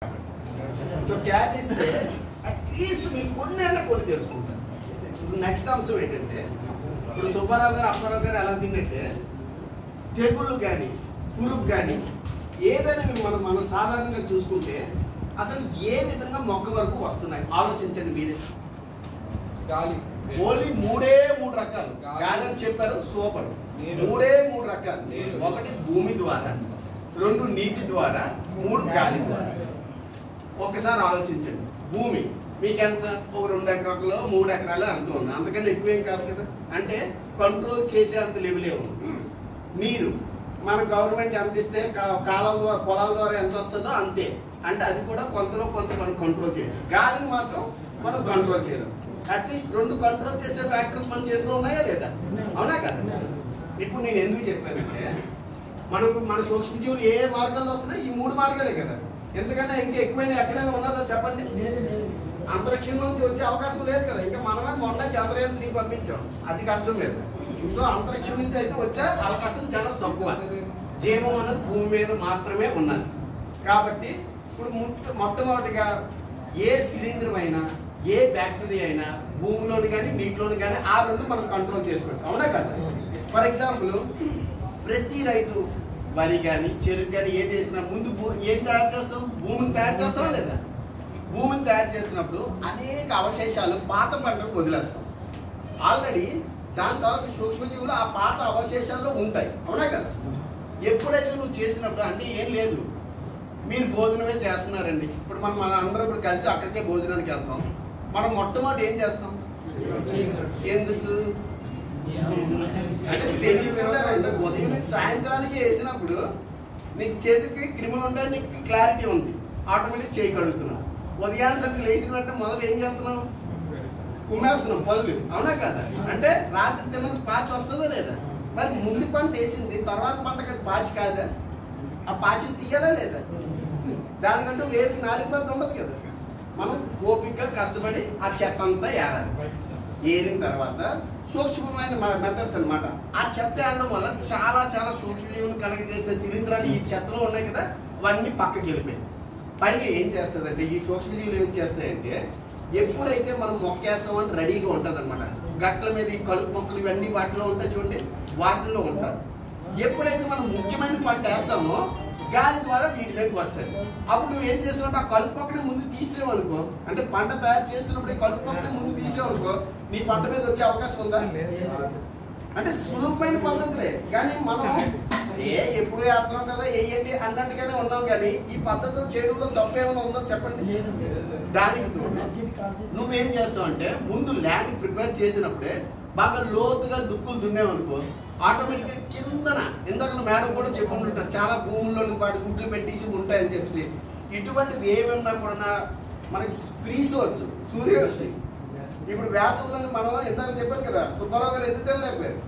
So cat ఇస్తే at least మీరు కొన్నైనా కొన్ని తెలుసుకుంటారు. ఇప్పుడు నెక్స్ట్ అంశం ఏంటంటే, ఇప్పుడు సుబ్బారావు గారు అప్పారావు గారు ఎలా తిన్నట్టే తెగుళ్ళు కానీ పురుగు కానీ ఏదైనా మనం సాధారణంగా చూసుకుంటే అసలు ఏ విధంగా మొక్క వరకు వస్తున్నాయి ఆలోచించండి మీరే. గాలి ఓన్లీ మూడు రకాలు గాలి అని చెప్పారు. సూపర్. మూడు రకాలు. ఒకటి భూమి ద్వారా, రెండు నీటి ద్వారా, మూడు గాలి ద్వారా. ఒక్కసారి ఆలోచించండి. భూమి మీకు ఎంత? ఒక 2 ఎకరాలు 3 ఎకరాలు అంత ఉంది, అందుకని ఎక్కువేం కాదు కదా, అంటే కంట్రోల్ చేసే అంత లెవెలే ఉంది. నీరు మన గవర్నమెంట్ ఎంత ఇస్తే కాలం ద్వారా పొలాల ద్వారా ఎంత వస్తుందో అంతే, అంటే అది కూడా కొంతలో కొంత మనం కంట్రోల్ చేయాలి. గాలిని మాత్రం మనం కంట్రోల్ చేయలేం. అట్లీస్ట్ 2 కంట్రోల్ చేసే ఫ్యాక్టర్స్ మన చేతిలో ఉన్నాయా లేదా? అవునా కదా? ఇప్పుడు నేను ఎందుకు చెప్పానంటే మన సూక్ష్మజీవులు ఏ మార్గాల్లో వస్తున్నాయి? ఈ 3 మార్గాలే కదా. ఎందుకంటే ఇంకా ఎక్కువైనా ఎక్కడైనా ఉన్నదో చెప్పండి. అంతరిక్షంలోంచి వచ్చే అవకాశం లేదు కదా. ఇంకా మనమే మొన్న చంద్రయాన్ 3 పంపించాం, అది కష్టం లేదు. సో అంతరిక్షం నుంచి అయితే వచ్చే అవకాశం చాలా తక్కువ. జీవం అనేది భూమి మీద మాత్రమే ఉన్నది. కాబట్టి ఇప్పుడు మొట్టమొదటిగా ఏ శిలీంధ్రం అయినా ఏ బ్యాక్టీరియా అయినా భూమిలోని కానీ నీటిలోని కానీ ఆ 2 మనం కంట్రోల్ చేసుకోవచ్చు. అవునా కదా? ఫర్ ఎగ్జాంపుల్ ప్రతి రైతు వరి కానీ చెరుకు కానీ ఏం చేసినా ముందు ఏం తయారు చేస్తాం? భూమిని తయారు చేస్తామా లేదా? భూమిని తయారు చేస్తున్నప్పుడు అనేక అవశేషాలు పాత పంటకు వదిలేస్తాం. ఆల్రెడీ దాని తర్వాత సూక్ష్మజీవులు ఆ పాత అవశేషాల్లో ఉంటాయి. అవునా కదా? ఎప్పుడైతే నువ్వు చేసినప్పుడు అంటే ఏం లేదు, మీరు భోజనమే చేస్తున్నారండి. ఇప్పుడు మన అందరం ఇప్పుడు కలిసి అక్కడికే భోజనానికి వెళ్తాం. మనం మొట్టమొదటి ఏం చేస్తాం? ఎందుకు అంటే తెలియకుండా ఉదయం సాయంత్రానికి వేసినప్పుడు నీకు చేతికి క్రిములు ఉంటాయి, నీకు క్లారిటీ ఉంది, ఆటోమేటిక్ చేయగలుగుతున్నావు. ఉదయానికి లేచిన వెంటనే మొదలు ఏం చేస్తున్నావు? కుమ్మేస్తున్నాం పళ్ళు. అవునా కదా? అంటే రాత్రి తిన్నది పాచి వస్తుందా లేదా? మరి ముందు పంట వేసింది తర్వాత పంటకి పాచి కాదా? ఆ పాచిని తీయాలా లేదా? దానికంటూ వేరే 4 మంది ఉండదు కదా. మనం ఓపికగా కష్టపడి ఆ చెత్త అంతా ఏరాలి. ఏరిన తర్వాత సూక్ష్మమైన మెథడ్స్ అనమాట. ఆ చెత్త ఏరడం వల్ల చాలా చాలా సూక్ష్మజీవులు కలగజేసే శిలీంధ్రాలు ఈ చెత్తలో ఉన్నాయి కదా, అవన్నీ పక్కకి వెళ్ళిపోయాయి. పైగా ఏం చేస్తుందంటే ఈ సూక్ష్మజీవులు ఏం చేస్తాయంటే ఎప్పుడైతే మనం మొక్క వేస్తామని రెడీగా ఉంటుంది అనమాట. గట్ల మీద ఈ కలుపు మొక్కలు ఇవన్నీ వాటిలో ఉంటాయి చూడండి, వాటిల్లో ఉంటారు. ఎప్పుడైతే మనం ముఖ్యమైన పంట వేస్తామో గాలి ద్వారా వీటి మీదకి వస్తాయి. అప్పుడు నువ్వు ఏం చేస్తావు? ఆ కలుపు మొక్కని ముందు తీసేవనుకో, అంటే పంట తయారు చేస్తున్నప్పుడు కలుపు మొక్కని ముందు తీసేవనుకో, నీ పంట మీద వచ్చే అవకాశం ఉందా? అంటే సులభమైన పద్ధతులే, కానీ మనం ఎప్పుడు వేస్తున్నాం కదా వేయండి అన్నట్టుగానే ఉన్నాం. కానీ ఈ పద్ధతులు చేయడంలో తప్పు ఏమైనా ఉందో చెప్పండి. దానికి నువ్వేం చేస్తావు అంటే ముందు ల్యాండ్ ప్రిపేర్ చేసినప్పుడే బాగా లోతుగా దుక్కులు దున్నేవనుకో, ఆటోమేటిక్గా కిందన ఇందాక మేడం కూడా చెప్పుకుంటుంటారు చాలా భూముల్లో వాటి గుడ్లు పెట్టేసి ఉంటాయని చెప్పేసి. ఇటువంటివి ఏమన్నా కూడా మనకి ఫ్రీ సోర్స్ సూర్యరశ్మి. ఇప్పుడు వేసవిలో మనం ఇందాక చెప్పాను కదా, సుబ్బారావు గారు ఎందుకు తెలియలేకపోయారు.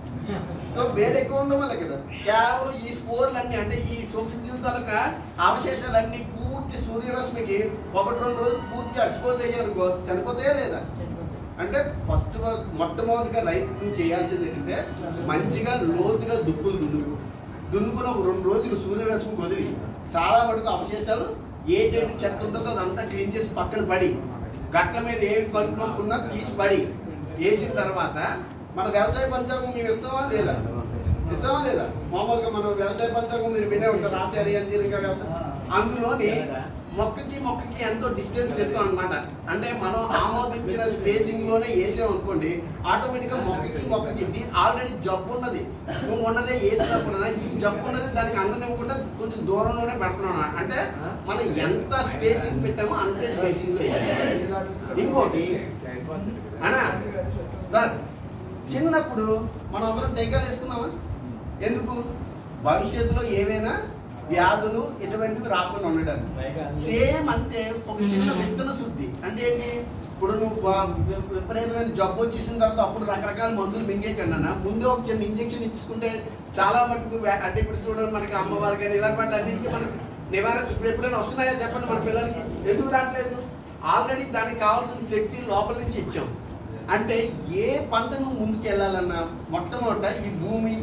సో వేడి ఎక్కువ ఉండడం వల్ల కదా. కేవలం ఈ స్పోర్లన్నీ అంటే ఈ సూక్ష్మజీవుల తాలూకా అవశేషాలన్నీ పూర్తి సూర్యరశ్మికి 1-2 రోజులు పూర్తిగా ఎక్స్పోజ్ అయ్యారుకో చనిపోతాయా లేదా? అంటే ఫస్ట్ మొట్టమొదటిగా రైతు చేయాల్సింది ఏంటంటే మంచిగా లోతుగా దుక్కులు దున్నుకుని ఒక 2 రోజులు సూర్యరశ్మికి వదిలి చాలా మటుకు అవశేషాలు ఏటేటి చెత్త ఉంటుందో అదంతా క్లీన్ చేసి పక్కన పడి గట్ల మీద ఏమి కలుపుకున్నా తీసి పడి వేసిన తర్వాత మన వ్యవసాయ పంచాంగం మేము ఇస్తామా లేదా? మామూలుగా మన వ్యవసాయ పంచాంగం మీరు వినే ఉంటారు, ఆచార్య అంజీరిక వ్యవసాయం. అందులోని మొక్కకి ఎంతో డిస్టెన్స్ చెప్తాం అనమాట. అంటే మనం ఆమోదించిన స్పేసింగ్ లోనే వేసామనుకోండి, ఆటోమేటిక్గా మొక్కకి ఆల్రెడీ జబ్బు ఉన్నది, నువ్వు మొన్ననే వేసినప్పుడు ఈ జబ్బు ఉన్నది దానికి అందనివ్వకుండా కొంచెం దూరంలోనే పెడుతున్నాను. అంటే మనం ఎంత స్పేసింగ్ పెట్టామో అంతే స్పేసింగ్ లో వేయాలి. ఇంకోటి అనా సార్, చిన్నప్పుడు మనం అందరం టీకాలు వేసుకున్నామా? ఎందుకు? భవిష్యత్తులో ఏవైనా వ్యాధులు ఇటువంటివి రాకుండా ఉండడానికి. సేమ్ అంతే ఒక చిన్న విత్తన శుద్ధి అంటే ఏంటి? ఇప్పుడు నువ్వు విపరీతమైన జబ్బు వచ్చేసిన తర్వాత అప్పుడు రకరకాల మందులు మింగే కన్నా ముందే ఒక చిన్న ఇంజక్షన్ ఇచ్చుకుంటే చాలా మటుకు అంటే ఇప్పుడు చూడండి మనకి అమ్మవారి కానీ ఇలాంటి అన్నింటికి మనకి నివారణ ఇప్పుడు ఎప్పుడైనా వస్తున్నాయా చెప్పండి మన పిల్లలకి? ఎందుకు రావట్లేదు? ఆల్రెడీ దానికి కావాల్సిన శక్తి లోపల నుంచి ఇచ్చాం. అంటే ఏ పంటను ముందుకు వెళ్ళాలన్నా మొట్టమొదట ఈ భూమి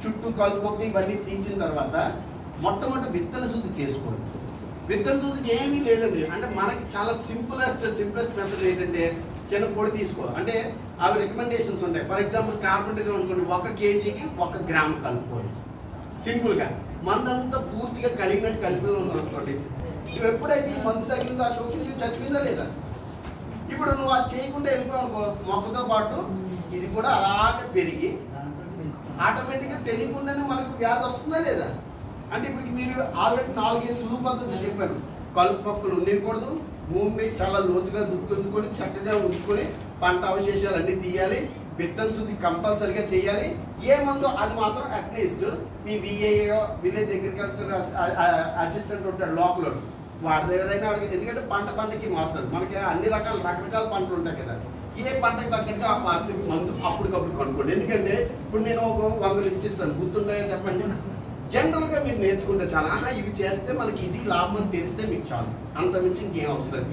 చుట్టూ కలుపు మొక్కలు ఇవన్నీ తీసిన తర్వాత మొట్టమొదటి విత్తన శుద్ధి చేసుకోండి. విత్తన శుద్ధికి ఏమీ లేదండి. అంటే మనకి చాలా సింపులెస్ట్ మెథడ్ ఏంటంటే చిన్న పొడి తీసుకో. అంటే అవి రికమెండేషన్స్ ఉంటాయి. ఫర్ ఎగ్జాంపుల్ కార్బన్ అనుకోండి, 1 kgకి 1 గ్రామ్ కలుపుకోండి. సింపుల్గా మందంతా పూర్తిగా కలిగినట్టు కలిపి అనుకోండి. నువ్వు ఎప్పుడైతే ఈ మందు తగిలిందో ఆ శోషణ చచ్చిపోయిందా లేదా? ఇప్పుడు నువ్వు అది చేయకుండా వెళ్ళిపోనుకో, మొక్కతో పాటు ఇది కూడా అలాగే పెరిగి ఆటోమేటిక్గా తెలియకుండానే మనకు వ్యాధి వస్తుందా లేదా? అంటే ఇప్పుడు మీరు ఆల్రెడీ 4 సులువు పద్ధతులు చెప్పాను. కలుపు మొక్కలు ఉండకూడదు, భూమిని చాలా లోతుగా దుక్కుని చక్కగా ఉంచుకొని పంట అవశేషాలు అన్నీ తీయాలి, విత్తన శుద్ధి కంపల్సరిగా చేయాలి. ఏ మందో అది మాత్రం అట్లీస్ట్ మీ విఏఓ విలేజ్ అగ్రికల్చర్ అసిస్టెంట్ ఉంటాడు లోపల, వాడి దగ్గరైనా అడిగి. ఎందుకంటే పంటకి మారుతుంది. మనకి అన్ని రకరకాల పంటలు ఉంటాయి కదా, ఏ పంటకి తగ్గట్టుగా ఆ మార్కెట్ మందు అప్పటికప్పుడు కొనుక్కోండి. ఎందుకంటే ఇప్పుడు నేను ఒక 100 లిస్ట్ ఇస్తాను, గుర్తుంటాయో చెప్పండి. జనరల్గా మీరు నేర్చుకుంటే చాలా, ఇవి చేస్తే మనకి ఇది లాభం అని తెలిస్తే మీకు చాలు, అంత మించి ఇంకేం అవసరం.